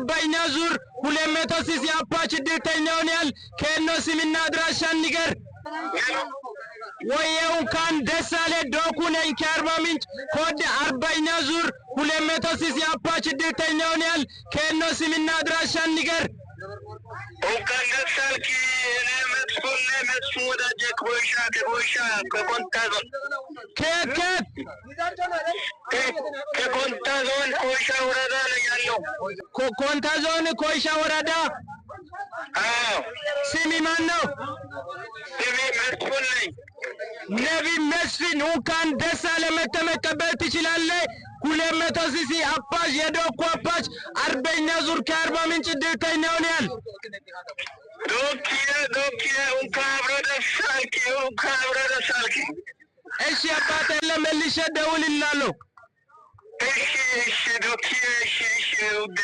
አርባኛ ዙር 200 ሲሲ አፓች ድርተኛውን ያል ከኖ ስምና አድራሻን ንገር ወየው ካን ደሳለ ዶኩ ነኝ ከአርባ ምንጭ ኮድ 40ኛ ዙር 200 ሲሲ አፓች ድርተኛውን ያል ከኖ ስምና አድራሻን ንገር እንኳን ደሳልኪ እኔ መስፉን ወዳጀክ ቦይሻ ከኮንታዞን ከኮንታዞን ኮይሻ ወረዳ ነው ያለው ኮንታዞን ኮይሻ ወረዳ አዎ ስሚ ማን ነው ስሚ መስፉን ነኝ ነቢ መስፍን እንኳን ደስ አለ መተመቀበል ትችላለህ 200 ሲሲ አፓች የዶኩ አፓች 40ኛ ዙር ከአርባ ምንጭ ድርተኛውን ያል ዶኪያ እንኳን አብሮ ደስ አልኪ እሺ አባቴ ለመልሼ ደውልልሃለሁ እሺ ዶኪያ እሺ ውዴ